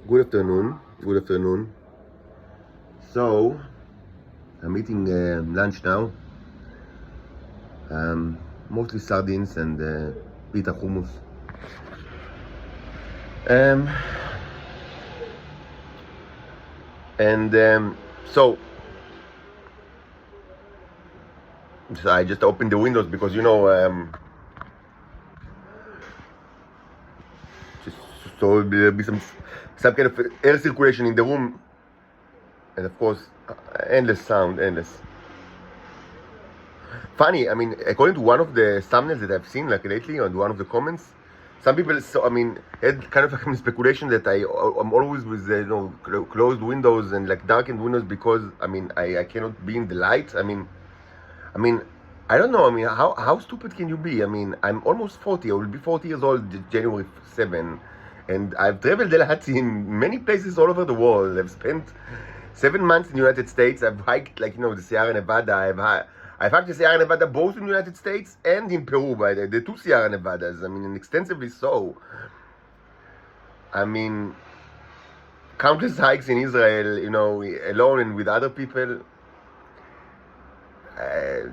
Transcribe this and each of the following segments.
Good afternoon. Good afternoon. So, I'm eating lunch now. Mostly sardines and pita hummus. Um, and so I just opened the windows because just so there'll be some kind of air circulation in the room, and of course, endless sound, endless. Funny, I mean, according to one of the thumbnails that I've seen like lately on one of the comments, some people, had kind of like a speculation that I'm always with closed windows and like darkened windows because I cannot be in the light. I mean, I don't know. I mean, how stupid can you be? I mean, I'm almost 40. I will be 40 years old January 7, and I've traveled a lot in many places all over the world. I've spent 7 months in the United States. I've hiked the Sierra Nevada. I've hiked the Sierra Nevada both in the United States and in Peru, by the two Sierra Nevadas. I mean, and extensively so. I mean, countless hikes in Israel, alone and with other people.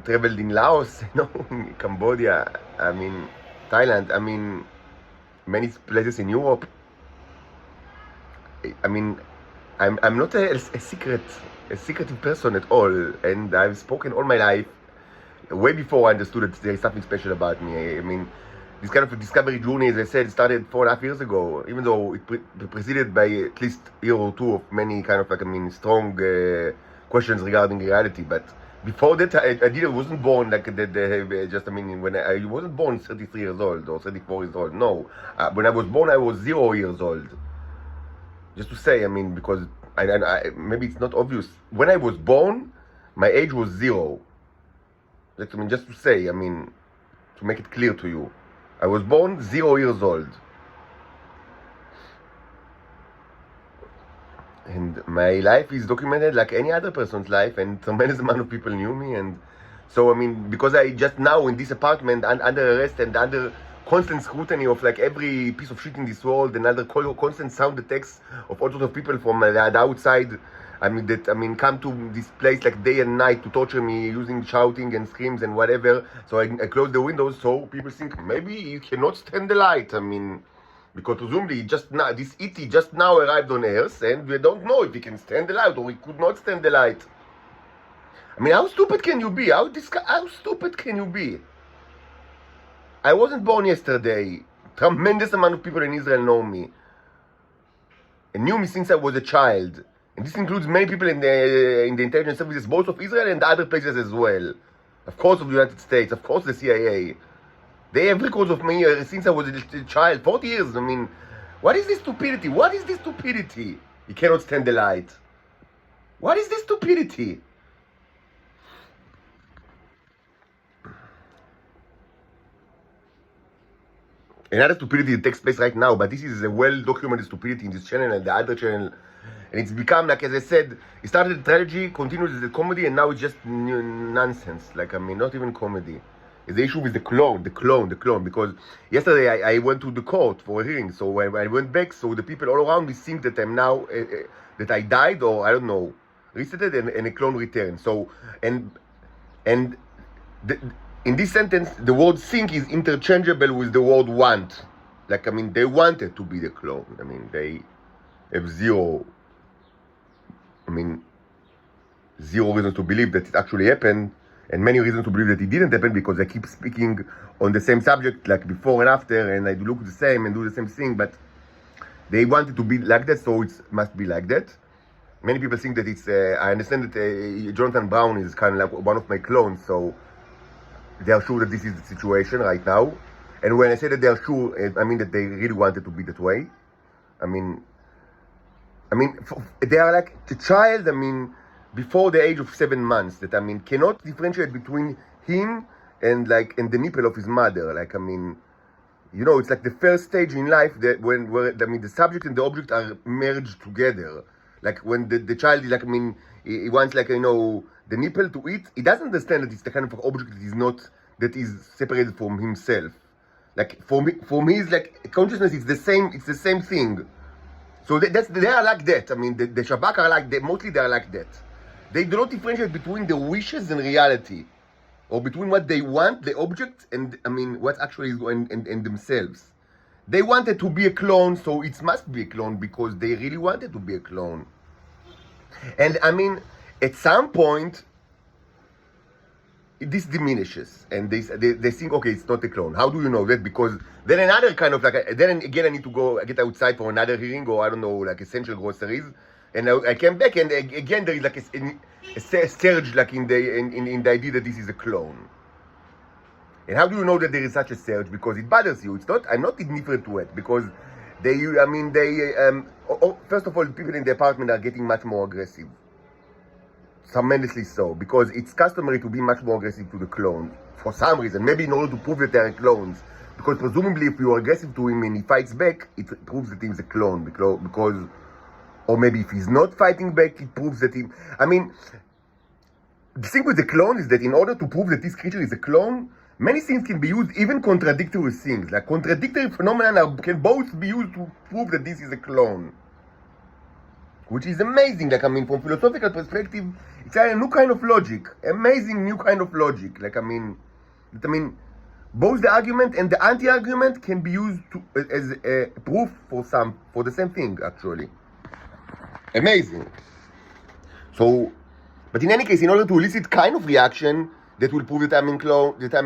Traveled in Laos, Cambodia, Thailand, many places in Europe. I'm not a secretive person at all, and I've spoken all my life, way before I understood that there is something special about me. This kind of a discovery journey, as I said, started 4.5 years ago, even though it preceded by at least a year or two of many kind of strong questions regarding reality. But before that, I wasn't born when I wasn't born 33 years old or 34 years old. No, when I was born, I was 0 years old. Just to say, because maybe it's not obvious. When I was born, my age was 0. Just to say, to make it clear to you, I was born 0 years old. And my life is documented like any other person's life, and tremendous amount of people knew me. And so, because I just now in this apartment under arrest and under constant scrutiny of like every piece of shit in this world, and under constant sound attacks of all sorts of people from the outside, come to this place like day and night to torture me using shouting and screams and whatever. So I close the windows so people think maybe you cannot stand the light. Because presumably this ET just now arrived on Earth, and we don't know if he can stand the light or he could not stand the light. How stupid can you be? How stupid can you be? I wasn't born yesterday. Tremendous amount of people in Israel know me and knew me since I was a child. And this includes many people in the intelligence services, both of Israel and other places as well. Of course, of the United States, of course, the CIA. They have records of me since I was a child, 40 years. What is this stupidity? What is this stupidity? You cannot stand the light. What is this stupidity? Another stupidity that takes place right now, but this is a well-documented stupidity in this channel and the other channel. And it's become, like, as I said, it started a tragedy, continues as a comedy, and now it's just nonsense. Not even comedy. Is the issue with the clone, because yesterday I went to the court for a hearing, so when I went back, so the people all around me think that I'm now, that I died, or I don't know, resetted and a clone returned. So, and in this sentence, the word think is interchangeable with the word want. They wanted to be the clone. They have zero reason to believe that it actually happened, and many reasons to believe that it didn't happen because I keep speaking on the same subject like before and after, and I look the same and do the same thing, but they wanted to be like that, so it must be like that. Many people think that it's, I understand that Jonathan Brown is kind of like one of my clones, so they are sure that this is the situation right now. And when I say that they are sure, I mean that they really wanted to be that way. They are like a child, before the age of 7 months, that cannot differentiate between him and the nipple of his mother. It's like the first stage in life that where the subject and the object are merged together. Like when the child is he wants the nipple to eat, he doesn't understand that it's the kind of object that is separated from himself. For me, it's like consciousness. It's the same thing. So they are like that. I mean, the Shabak are like that. Mostly they are like that. They do not differentiate between the wishes and reality, or between what they want, the object, and I mean what actually is going in themselves. They wanted to be a clone, so it must be a clone because they really wanted to be a clone. And I mean, at some point, this diminishes, and they think, okay, it's not a clone. How do you know that? Because then another kind of like, then again I need to go get outside for another hearing, or I don't know, like essential groceries, and I came back, and again there is like a surge like in the idea that this is a clone. And how do you know that there is such a surge? Because it bothers you. It's not. I'm not indifferent to it because first of all, people in the apartment are getting much more aggressive. Tremendously so, because it's customary to be much more aggressive to the clone for some reason. Maybe in order to prove that they are clones. Because presumably, if you are aggressive to him and he fights back, it proves that he's a clone. Because, or maybe if he's not fighting back, it proves that he. I mean, the thing with the clone is that in order to prove that this creature is a clone, many things can be used, even contradictory things. Like contradictory phenomena can both be used to prove that this is a clone. Which is amazing. Like, I mean, from philosophical perspective, it's a new kind of logic. Amazing new kind of logic. Like, I mean, both the argument and the anti-argument can be used as a proof for the same thing, actually. Amazing. So, but in any case, in order to elicit kind of reaction that will prove that I'm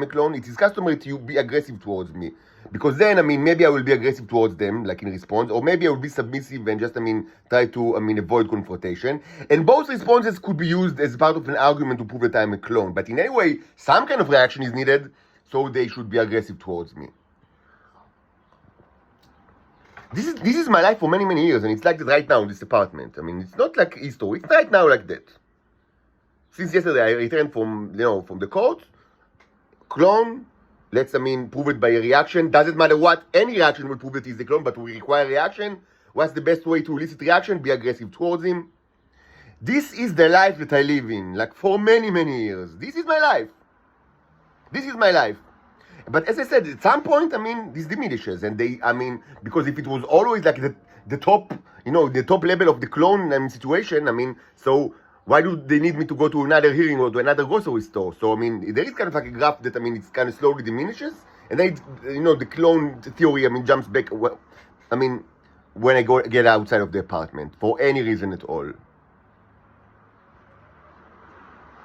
a clone, it is customary to be aggressive towards me. Because then, I mean, maybe I will be aggressive towards them, like in response, or maybe I will be submissive and just, try to, avoid confrontation. And both responses could be used as part of an argument to prove that I'm a clone. But in any way, some kind of reaction is needed, so they should be aggressive towards me. This is my life for many, many years, and it's like that right now in this apartment. I mean, it's not like history, it's right now like that. Since yesterday, I returned from the court, clone. Let's, prove it by a reaction. Doesn't matter what, any reaction will prove that he's the clone, but we require reaction. What's the best way to elicit reaction? Be aggressive towards him. This is the life that I live in, like for many, many years. This is my life. This is my life. But as I said, at some point, this diminishes. And because if it was always like the top, the top level of the clone situation, so why do they need me to go to another hearing or to another grocery store? So, there is kind of like a graph that, it kind of slowly diminishes. And then, the clone theory, jumps back, when I get outside of the apartment, for any reason at all.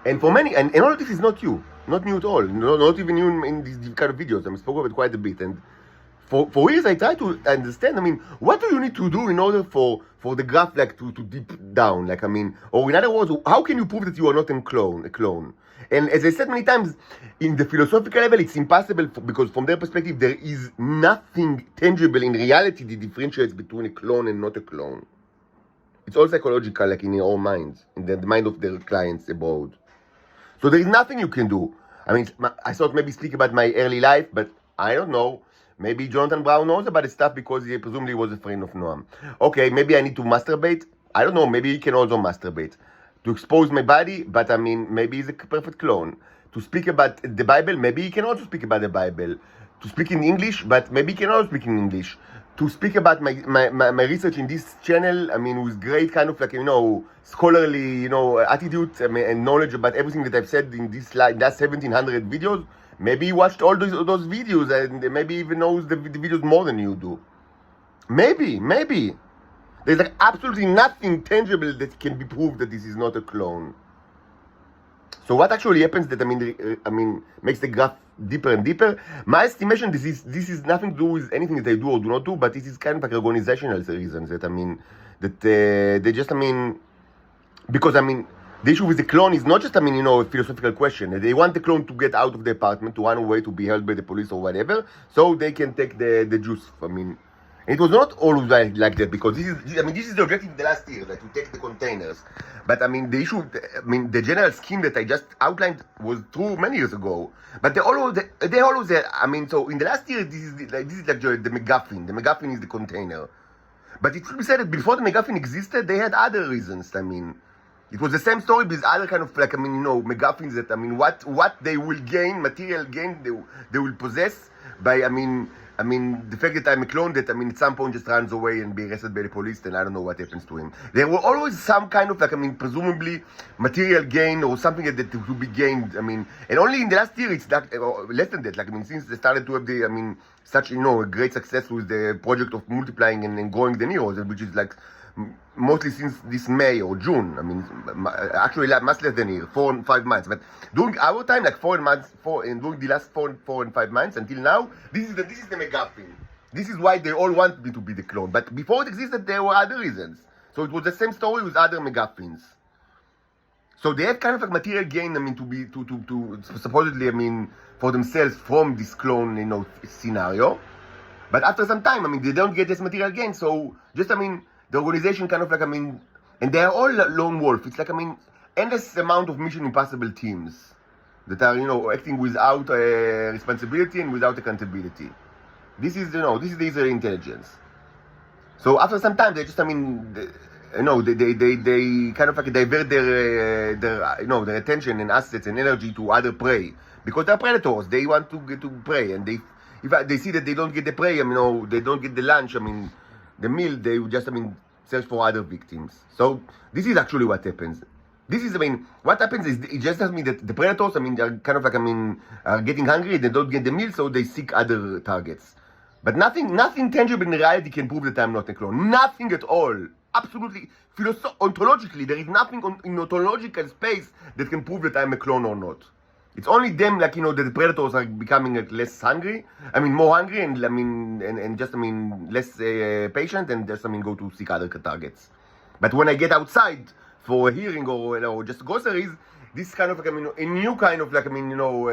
And for many, and all of this is not new at all. Not even new in these kind of videos. I spoke about it quite a bit. And for years, I try to understand, what do you need to do in order for the graph, like, to dip down? Like, or in other words, how can you prove that you are not a clone? And as I said many times, in the philosophical level, it's impossible because from their perspective, there is nothing tangible in reality that differentiates between a clone and not a clone. It's all psychological, like in your own minds, in the mind of their clients abroad. So there is nothing you can do. I thought maybe speak about my early life, but I don't know. Maybe Jonathan Brown knows about this stuff because he presumably was a friend of Noam. Okay, maybe I need to masturbate. I don't know, maybe he can also masturbate. To expose my body, but maybe he's a perfect clone. To speak about the Bible, maybe he can also speak about the Bible. To speak in English, but maybe he can also speak in English. To speak about my research in this channel, with great kind of like, scholarly, attitude and knowledge about everything that I've said in this last 1700 videos. Maybe he watched all those videos and maybe even knows the videos more than you do. Maybe. There's like absolutely nothing tangible that can be proved that this is not a clone. So what actually happens that, makes the graph deeper and deeper? My estimation, this is nothing to do with anything that I do or do not do, but this is kind of like organizational reasons that, they just, because, the issue with the clone is not just, a philosophical question. They want the clone to get out of the apartment, to run away, to be held by the police or whatever, so they can take the juice. It was not always like that, because this is the objective in the last year, that we take the containers. But the issue, the general scheme that I just outlined was true many years ago. But they always, so in the last year, this is like the MacGuffin. The MacGuffin is the container. But it should be said that before the MacGuffin existed, they had other reasons. It was the same story with other kind of like, MacGuffins that, what they will gain, material gain, they will possess by, I mean, the fact that I'm a clone that, I mean, at some point just runs away and be arrested by the police, then I don't know what happens to him. There were always some kind of, like, I mean, presumably material gain or something that to be gained, I mean, and only in the last year it's like, less than that, like, I mean, since they started to have the, I mean, such, you know, a great success with the project of multiplying and growing the neurons, which is like, mostly since this May or June. I mean, actually much less than a year, 4 and 5 months. But during our time, like 4 months, and during the last 4 and 5 months until now, this is the McGuffin. This is why they all want me to be the clone. But before it existed, there were other reasons. So it was the same story with other McGuffins. So they have kind of like material gain. I mean, to supposedly, I mean, for themselves from this clone, you know, scenario. But after some time, I mean, they don't get this material gain. So just, I mean, the organization kind of like, I mean, and they are all lone wolf. It's like, I mean, endless amount of Mission Impossible teams that are, you know, acting without responsibility and without accountability. This is, you know, this is the Israeli intelligence. So after some time, they just, I mean, you know, they kind of like divert their you know, their attention and assets and energy to other prey because they're predators. They want to get to prey, and if they see that they don't get the prey, I mean, you know, they don't get the lunch, I mean, the meal, they would just, I mean, search for other victims. So this is actually what happens. This is, I mean, what happens is, it just tells me that the predators, I mean, they're kind of like, I mean, are getting hungry, they don't get the meal, so they seek other targets. But nothing tangible in reality can prove that I'm not a clone. Nothing at all. Absolutely. Ontologically, there is nothing in ontological space that can prove that I'm a clone or not. It's only them, like, you know, that the predators are becoming less hungry. I mean, more hungry, and I mean, and just, I mean, less patient, and just, I mean, go to seek other targets. But when I get outside for a hearing or, you know, just groceries, this kind of like, I mean, a new kind of like, I mean, you know,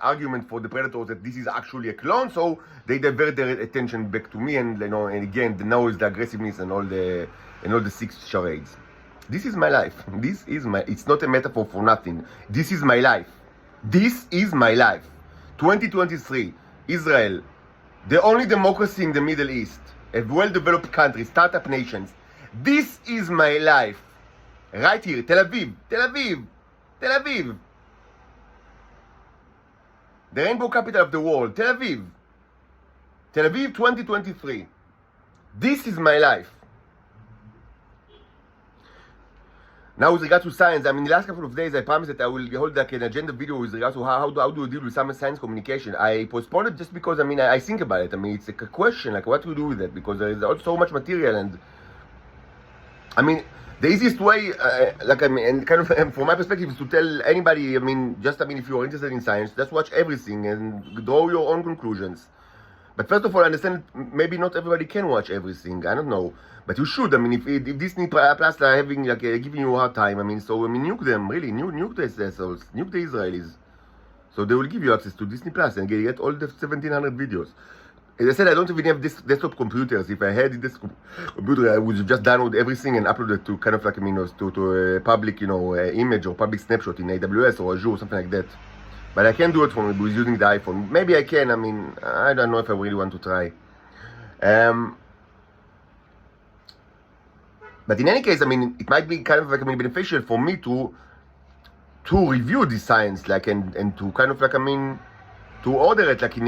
argument for the predators that this is actually a clone. So they divert their attention back to me, and, you know, and again, the noise, the aggressiveness, and all the 6 charades. This is my life. This is my. It's not a metaphor for nothing. This is my life. This is my life. 2023, Israel, the only democracy in the Middle East, a well-developed country, startup nations. This is my life. Right here, Tel Aviv, Tel Aviv, Tel Aviv. The rainbow capital of the world, Tel Aviv. Tel Aviv 2023. This is my life. Now, with regard to science, I mean, the last couple of days, I promised that I will hold like an agenda video with regard to how do you deal with some science communication. I postponed it just because, I mean, I think about it. I mean, it's a question, like, what do you do with that? Because there is also so much material, and, I mean, the easiest way, like, I mean, and kind of, from my perspective, is to tell anybody, I mean, just, I mean, if you're interested in science, just watch everything and draw your own conclusions. But first of all, understand maybe not everybody can watch everything. I don't know, but you should. I mean, if Disney Plus are having like giving you a hard time, I mean, so I mean, nuke them, really, nuke the assholes, nuke the Israelis, so they will give you access to Disney Plus and get all the 1,700 videos. As I said, I don't even have this desktop computers. If I had this computer, I would just download everything and upload it to kind of like, I mean, to a public, you know, image or public snapshot in AWS or Azure or something like that. But I can't do it with using the iPhone. Maybe I can. I mean, I don't know if I really want to try. But in any case, I mean, it might be kind of like, I mean, beneficial for me to review the science, like, and to kind of like, I mean, to order it, like, like,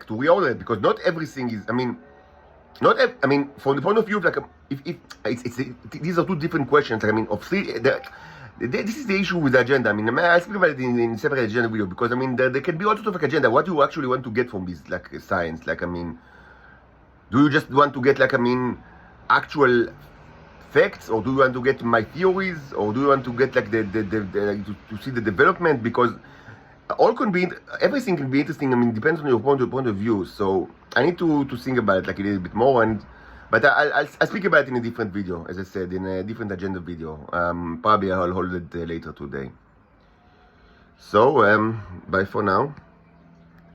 to reorder it, because not everything is, I mean, I mean, from the point of view of, like, if these are two different questions, like, I mean, of three, this is the issue with the agenda. I mean, I'll speak about it in separate agenda video, because, I mean, there can be all sorts of like agenda. What do you actually want to get from this, like, science? Like, I mean, do you just want to get, like, I mean, actual facts, or do you want to get my theories, or do you want to get, like, to see the development? Because everything can be interesting. I mean, depends on your point of view. So I need to think about it, like, a little bit more, but I'll speak about it in a different video, as I said, in a different agenda video. Probably I'll hold it later today. So, bye for now.